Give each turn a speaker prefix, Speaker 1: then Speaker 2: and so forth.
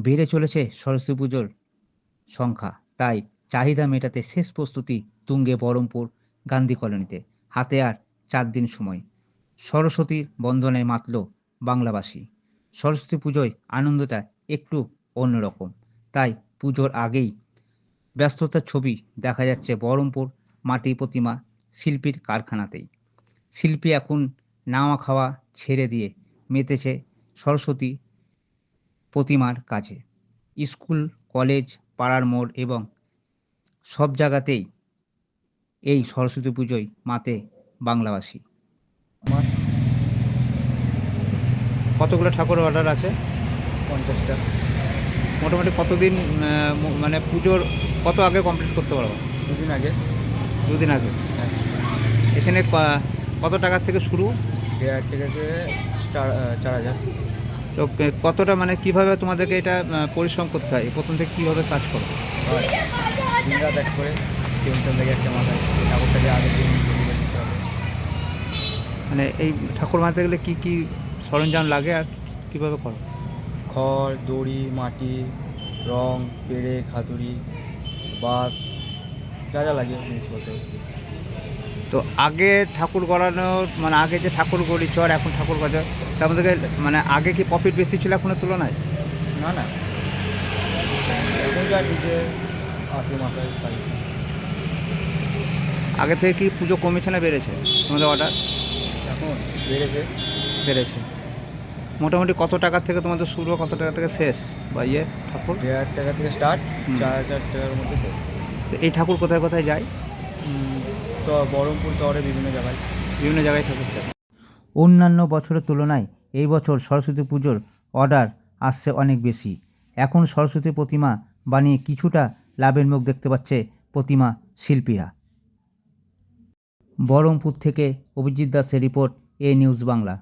Speaker 1: বেড়ে চলেছে সরস্বতী পুজোর সংখ্যা, তাই চাহিদা মেটাতে শেষ প্রস্তুতি তুঙ্গে বহরমপুর গান্ধী কলোনিতে। হাতে আর 4 দিন সময়, সরস্বতীর বন্দনায় মাতল বাংলাবাসী। সরস্বতী পুজোয় আনন্দটা একটু অন্যরকম, তাই পুজোর আগেই ব্যস্ততার ছবি দেখা যাচ্ছে বহরমপুর মাটি প্রতিমা শিল্পীর কারখানাতেই। শিল্পী এখন নাওয়া খাওয়া ছেড়ে দিয়ে মেতেছে সরস্বতী প্রতিমার কাজে। স্কুল, কলেজ, পাড়ার মোড় এবং সব জায়গাতেই এই সরস্বতী পুজোয় মাতে বাংলাবাসী।
Speaker 2: আমার
Speaker 1: কতগুলো ঠাকুরের অর্ডার আছে?
Speaker 2: 50টা।
Speaker 1: মোটামুটি কতদিন, মানে পুজোর কত আগে কমপ্লিট করতে পারবো?
Speaker 2: 2 দিন আগে।
Speaker 1: 2 দিন আগে।
Speaker 2: হ্যাঁ,
Speaker 1: এখানে কত টাকার থেকে শুরু?
Speaker 2: 1,500 টাকা থেকে 4,000।
Speaker 1: তো কতটা, মানে কিভাবে তোমাদেরকে এটা পরিশ্রম করতে হয়? প্রথম থেকে কীভাবে কাজ করো?
Speaker 2: আর দিন রাত এক করে টেনশন থেকে একটা মাথায় এই ঠাকুরটাকে আগের দিন তৈরি করে দিতে হবে।
Speaker 1: মানে এই ঠাকুর বানাতে গেলে কি কি সরঞ্জাম লাগে আর কীভাবে করো?
Speaker 2: খড়, দড়ি, মাটি, রং, পেরেক, হাতুড়ি, বাঁশ, যা যা লাগে জিনিসপত্র।
Speaker 1: তো আগে ঠাকুর গড়ানোর, মানে আগে যে ঠাকুর গড়ি চর, এখন ঠাকুর গজা, তার মধ্যে মানে আগে কি প্রফিট বেশি ছিল এখনের তুলনায়?
Speaker 2: না না, এখন যা নিজে আসে মাসায় সারি।
Speaker 1: আগে থেকে কি পুজো কমেছে না বেড়েছে তোমাদের অর্ডার?
Speaker 2: এখন বেড়েছে।
Speaker 1: বেড়েছে। মোটামুটি কত টাকা থেকে তোমাদের শুরু, কত টাকা থেকে শেষ বা ঠাকুর?
Speaker 2: 1,500 টাকা থেকে স্টার্ট, 4,000 টাকার মধ্যে শেষ।
Speaker 1: তো এই ঠাকুর কোথায় কোথায় যায়?
Speaker 2: সব বহরমপুর শহরে বিভিন্ন জায়গায়
Speaker 1: ঠাকুর যায়। অন্যান্য বছরের তুলনায় এই বছর সরস্বতী পুজোর অর্ডার আসছে অনেক বেশি। এখন সরস্বতী প্রতিমা বানিয়ে কিছুটা লাভের মুখ দেখতে পাচ্ছে প্রতিমা শিল্পীরা। বহরমপুর থেকে অভিজিৎ দাসের রিপোর্ট, এ নিউজ বাংলা।